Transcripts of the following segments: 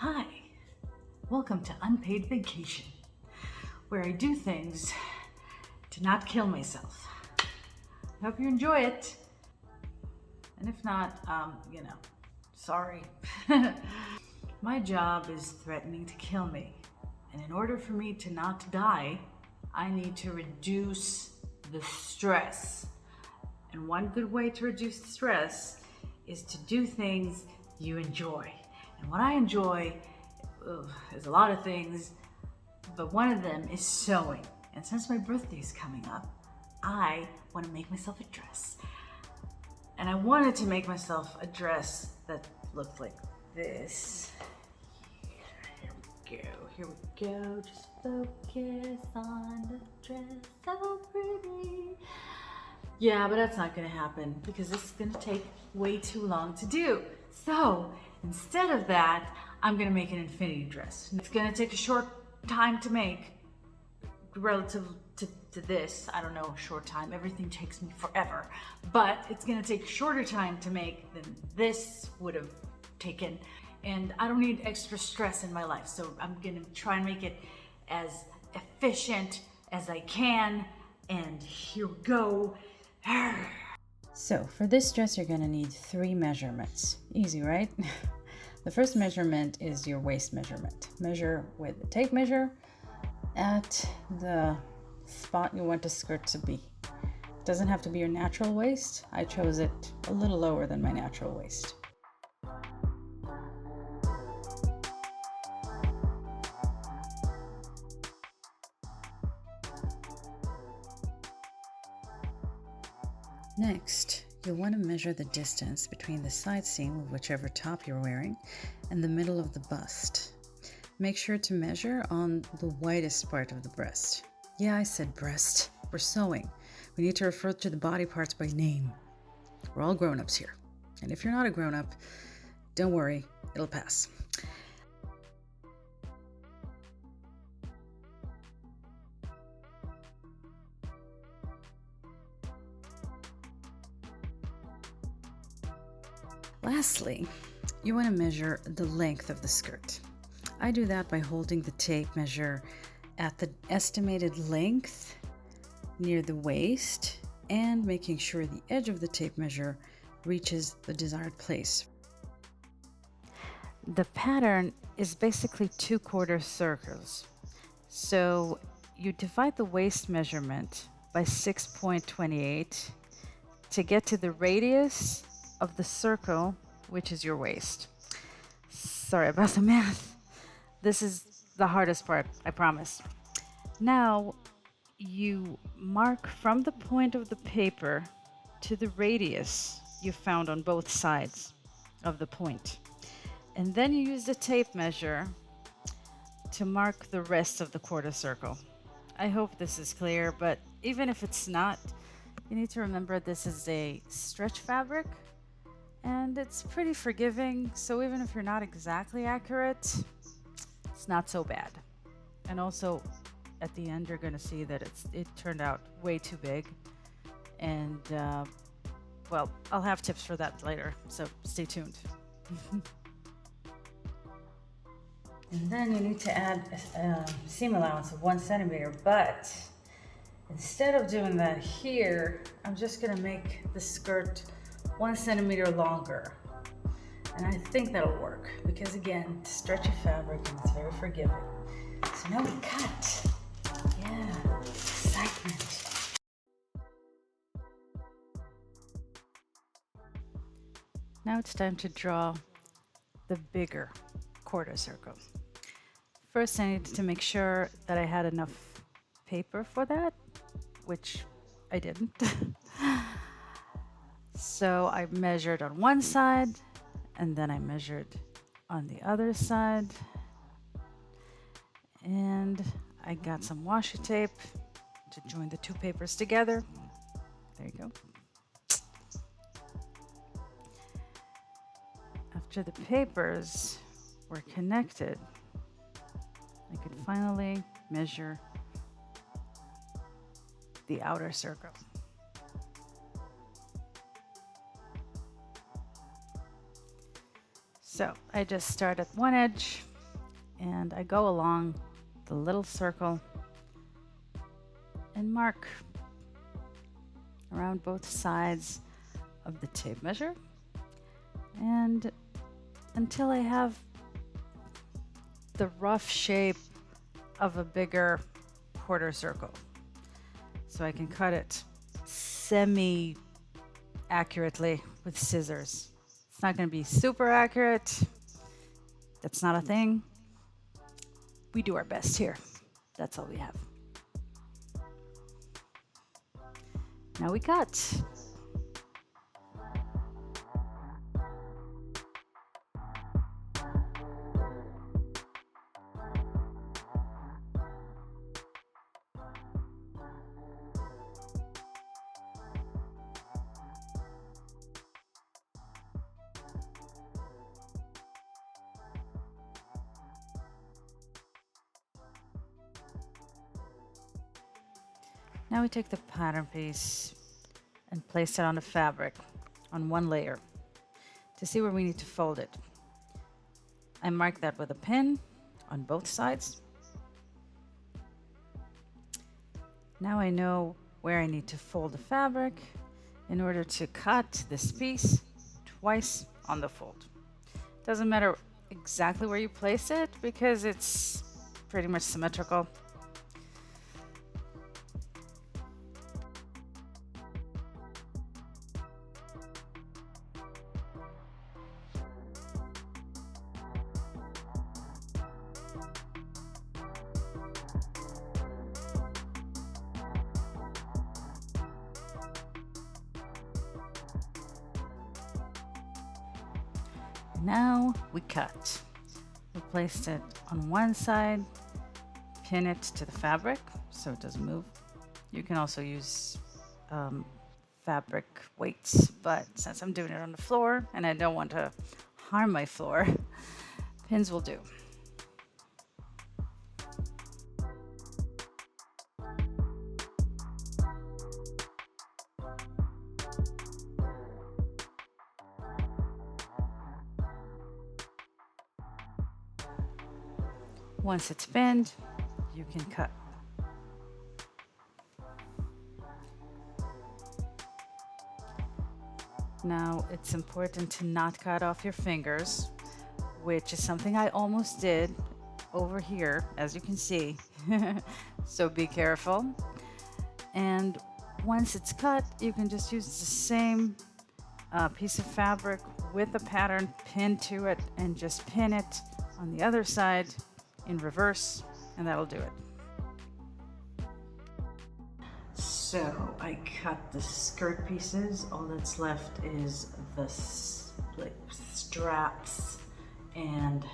Hi, welcome to Unpaid Vacation, where I do things to not kill myself. I hope you enjoy it. And if not, sorry. My job is threatening to kill me. And in order for me to not die, I need to reduce the stress. And one good way to reduce the stress is to do things you enjoy. And what I enjoy is a lot of things, but one of them is sewing. And since my birthday is coming up, I want to make myself a dress. And I wanted to make myself a dress that looked like this. Here we go. Just focus on the dress, so pretty. Yeah, but that's not gonna happen because this is gonna take way too long to do. So instead of that, I'm gonna make an Infiniy dress. It's gonna take a short time to make relative to this. I don't know, a short time. Everything takes me forever. But it's gonna take a shorter time to make than this would have taken. And I don't need extra stress in my life. So I'm gonna try and make it as efficient as I can. And here we go. So for this dress, you're gonna need 3 measurements. Easy, right? The first measurement is your waist measurement. Measure with a tape measure at the spot you want the skirt to be. It doesn't have to be your natural waist. I chose it a little lower than my natural waist. Next, you'll want to measure the distance between the side seam of whichever top you're wearing and the middle of the bust. Make sure to measure on the widest part of the breast. Yeah, I said breast. We're sewing. We need to refer to the body parts by name. We're all grown-ups here. And if you're not a grown-up, don't worry, it'll pass. Lastly, you want to measure the length of the skirt. I do that by holding the tape measure at the estimated length near the waist and making sure the edge of the tape measure reaches the desired place. The pattern is basically 2 quarter circles. So you divide the waist measurement by 6.28 to get to the radius of the circle, which is your waist. Sorry about the math. This is the hardest part, I promise. Now, you mark from the point of the paper to the radius you found on both sides of the point. And then you use the tape measure to mark the rest of the quarter circle. I hope this is clear, but even if it's not, you need to remember this is a stretch fabric and it's pretty forgiving. So even if you're not exactly accurate, it's not so bad. And also at the end, you're gonna see that it turned out way too big. And well, I'll have tips for that later, so stay tuned. And then you need to add a seam allowance of 1 centimeter, but instead of doing that here, I'm just gonna make the skirt 1 centimeter longer. And I think that'll work because again, stretchy fabric and it's very forgiving. So now we cut. Yeah, excitement. Now it's time to draw the bigger quarter circle. First, I needed to make sure that I had enough paper for that, which I didn't. So I measured on one side and then I measured on the other side. And I got some washi tape to join the 2 papers together. There you go. After the papers were connected, I could finally measure the outer circle. So I just start at one edge and I go along the little circle and mark around both sides of the tape measure, and until I have the rough shape of a bigger quarter circle. So I can cut it semi accurately with scissors. It's not going to be super accurate. That's not a thing. We do our best here. That's all we have. Now we cut. Now we take the pattern piece and place it on the fabric on one layer to see where we need to fold it. I mark that with a pin on both sides. Now I know where I need to fold the fabric in order to cut this piece twice on the fold. Doesn't matter exactly where you place it because it's pretty much symmetrical. Now we cut. We placed it on one side, pin it to the fabric so it doesn't move. You can also use fabric weights, but since I'm doing it on the floor and I don't want to harm my floor, pins will do. Once it's pinned, you can cut. Now, it's important to not cut off your fingers, which is something I almost did over here, as you can see. So be careful. And once it's cut, you can just use the same piece of fabric with a pattern pinned to it and just pin it on the other side in reverse, and that'll do it. So I cut the skirt pieces. All that's left is the straps and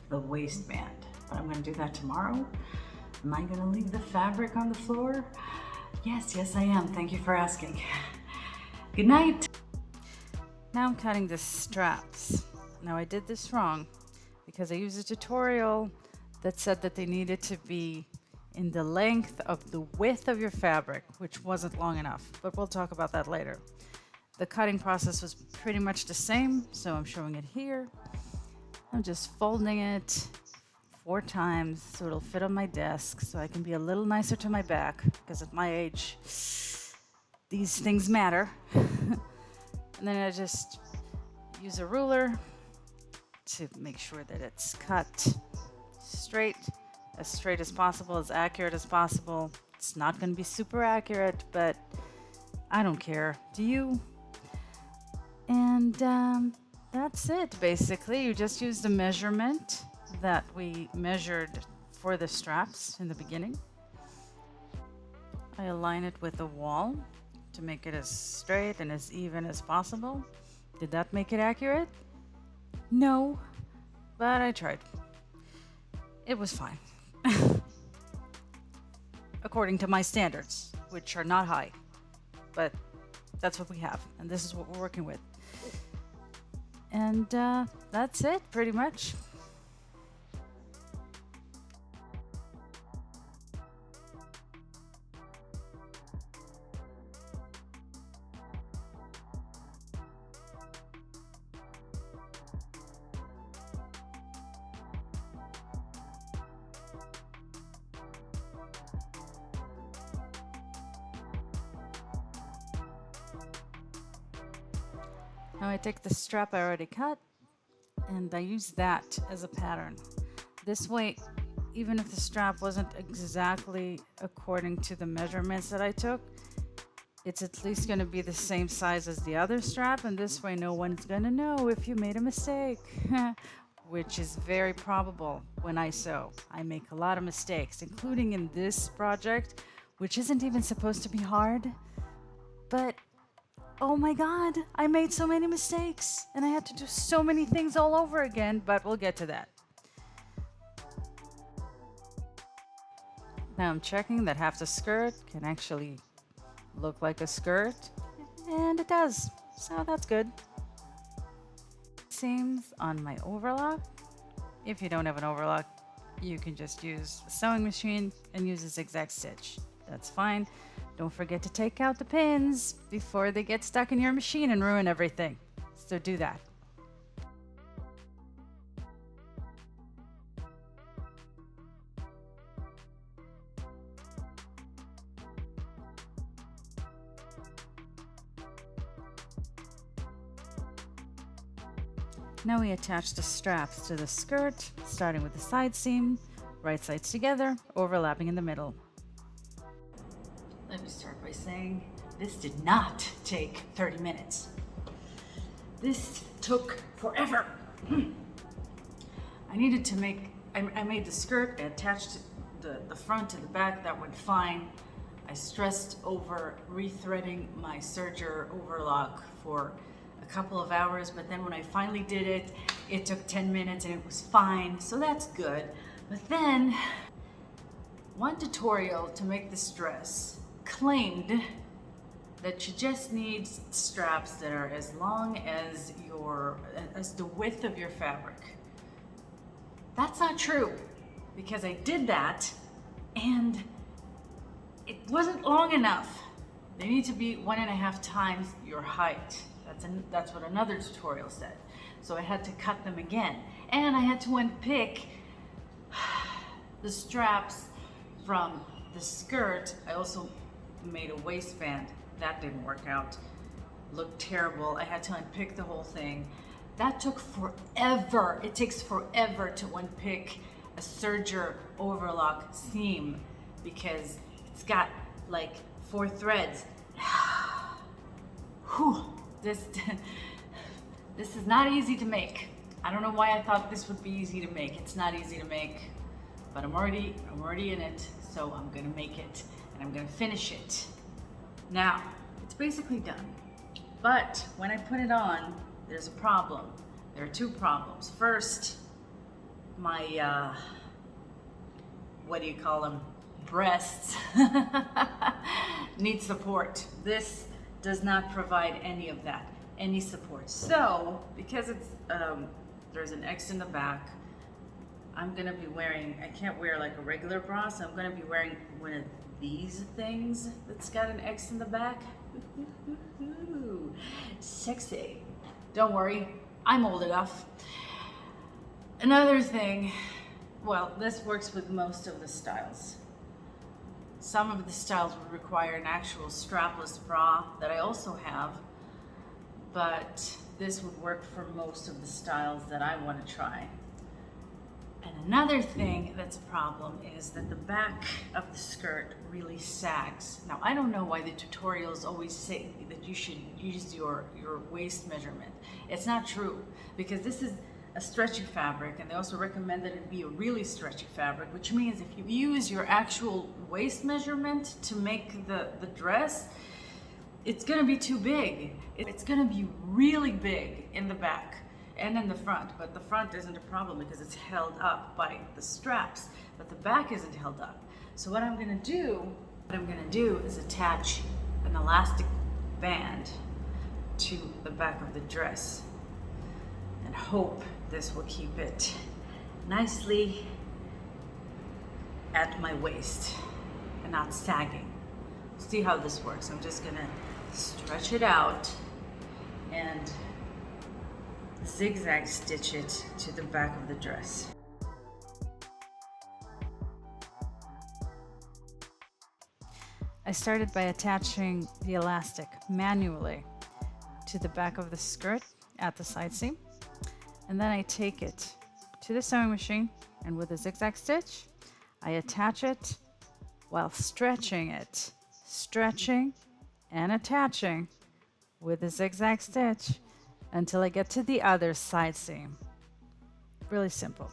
the waistband. But I'm going to do that tomorrow. Am I going to leave the fabric on the floor? Yes, I am. Thank you for asking. Good night. Now I'm cutting the straps. Now I did this wrong because I used a tutorial that said that they needed to be in the length of the width of your fabric, which wasn't long enough, but we'll talk about that later. The cutting process was pretty much the same, so I'm showing it here. I'm just folding it 4 times so it'll fit on my desk so I can be a little nicer to my back, because at my age, these things matter. And then I just use a ruler to make sure that it's cut straight as possible, as accurate as possible. It's not going to be super accurate, but I don't care. Do you? And that's it, basically. You just use the measurement that we measured for the straps in the beginning. I align it with the wall to make it as straight and as even as possible. Did that make it accurate? No, but I tried. It was fine. According to my standards, which are not high, but that's what we have, and this is what we're working with. And that's it, pretty much. Now I take the strap I already cut and I use that as a pattern. This way, even if the strap wasn't exactly according to the measurements that I took, it's at least going to be the same size as the other strap, and this way no one's going to know if you made a mistake. Which is very probable when I sew. I make a lot of mistakes, including in this project, which isn't even supposed to be hard. But oh my god, I made so many mistakes and I had to do so many things all over again, but we'll get to that. Now I'm checking that half the skirt can actually look like a skirt, and it does, so that's good. Seams on my overlock. If you don't have an overlock, you can just use a sewing machine and use a zigzag stitch. That's fine. Don't forget to take out the pins before they get stuck in your machine and ruin everything. So do that. Now we attach the straps to the skirt, starting with the side seam, right sides together, overlapping in the middle. Let me start by saying this did not take 30 minutes. This took forever. I needed to make, I made the skirt, I attached the front to the back, that went fine. I stressed over rethreading my serger overlock for a couple of hours, but then when I finally did it, it took 10 minutes and it was fine, so that's good. But then, one tutorial to make this dress claimed that you just need straps that are as long as the width of your fabric. That's not true, because I did that and it wasn't long enough. They need to be 1.5 times your height. That's what another tutorial said. So I had to cut them again. And I had to unpick the straps from the skirt. I also made a waistband. That didn't work out. Looked terrible. I had to unpick the whole thing. That took forever. It takes forever to unpick a serger overlock seam because it's got like 4 threads. Whew. This is not easy to make. I don't know why I thought this would be easy to make. It's not easy to make, but I'm already in it, so I'm gonna make it and I'm gonna finish it. Now, it's basically done. But when I put it on, there's a problem. There are 2 problems. First, my what do you call them? Breasts need support. This does not provide any of that, any support. So, because it's there's an X in the back, I'm gonna be wearing, I can't wear like a regular bra, so I'm gonna be wearing one of these things that's got an X in the back. Sexy. Don't worry, I'm old enough. Another thing, well, this works with most of the styles. Some of the styles would require an actual strapless bra that I also have, but this would work for most of the styles that I want to try. And another thing that's a problem is that the back of the skirt really sags. Now, I don't know why the tutorials always say that you should use your waist measurement. It's not true, because this is a stretchy fabric, and they also recommend that it be a really stretchy fabric, which means if you use your actual waist measurement to make the dress, it's gonna be too big. It's gonna be really big in the back and in the front, but the front isn't a problem because it's held up by the straps, but the back isn't held up. So what I'm gonna do is attach an elastic band to the back of the dress and hope this will keep it nicely at my waist and not sagging. See how this works. I'm just gonna stretch it out and zigzag stitch it to the back of the dress. I started by attaching the elastic manually to the back of the skirt, at the side seam. And then I take it to the sewing machine, and with a zigzag stitch, I attach it while stretching it. Stretching and attaching with a zigzag stitch until I get to the other side seam. Really simple.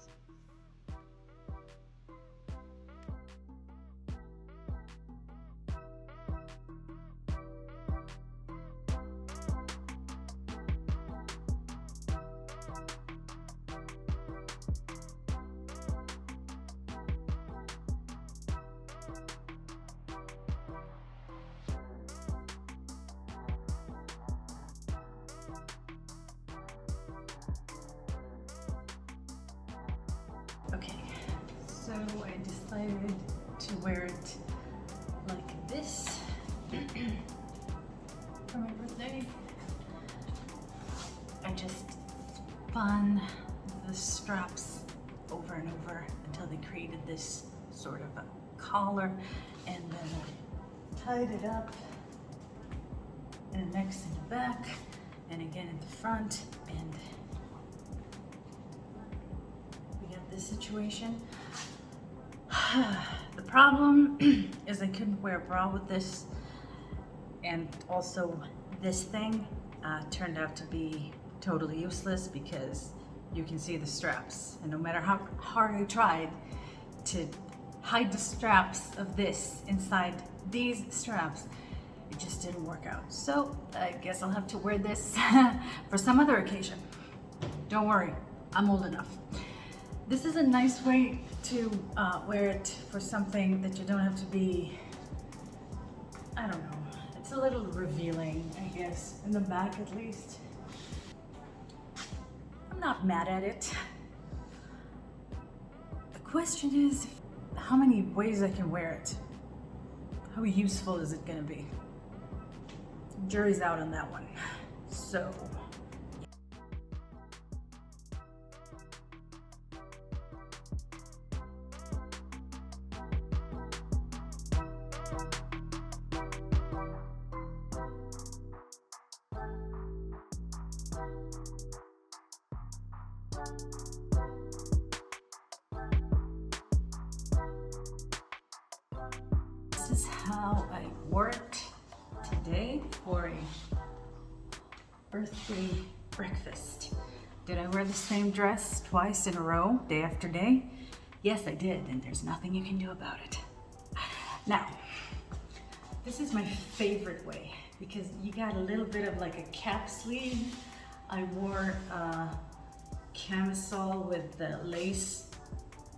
Okay, so I decided to wear it like this for my birthday. I just spun the straps over and over until they created this sort of a collar, and then I tied it up, and next in the back, and again in the front, and this situation. The problem is I couldn't wear a bra with this, and also this thing turned out to be totally useless because you can see the straps, and no matter how hard I tried to hide the straps of this inside these straps, it just didn't work out. So I guess I'll have to wear this for some other occasion. Don't worry, I'm old enough. This is a nice way to wear it for something that you don't have to be, I don't know, it's a little revealing, I guess, in the back at least. I'm not mad at it. The question is, how many ways I can wear it? How useful is it gonna be? Jury's out on that one. So. This is how I wore it today for a birthday breakfast. Did I wear the same dress twice in a row, day after day? Yes, I did, and there's nothing you can do about it. Now, this is my favorite way because you got a little bit of like a cap sleeve. I wore a camisole with the lace,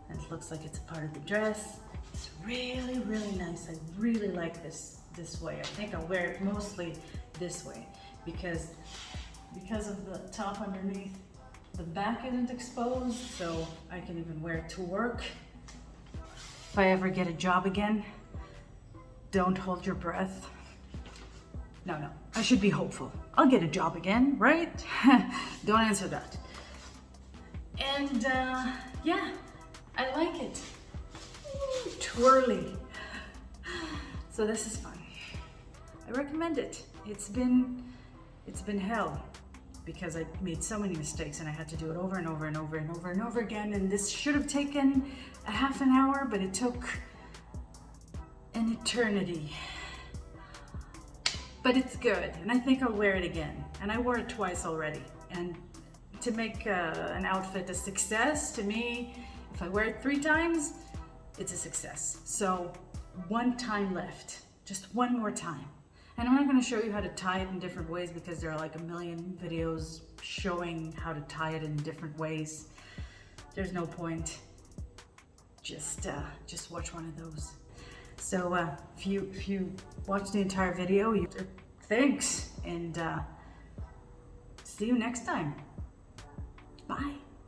and it looks like it's a part of the dress. It's really, really nice. I really like this way. I think I'll wear it mostly this way because of the top underneath. The back isn't exposed, so I can even wear it to work. If I ever get a job again, don't hold your breath. No, I should be hopeful. I'll get a job again, right? Don't answer that. And yeah, I like it. Ooh, twirly. So this is fun. I recommend it. It's been hell because I made so many mistakes and I had to do it over and over and over and over and over again. And this should have taken a half an hour, but it took an eternity. But it's good, and I think I'll wear it again. And I wore it twice already. And to make an outfit a success, to me, if I wear it 3 times, it's a success. So one time left, just one more time. And I'm not gonna show you how to tie it in different ways because there are like a million videos showing how to tie it in different ways. There's no point. Just watch one of those. So if you watch the entire video, thanks, and see you next time. Bye.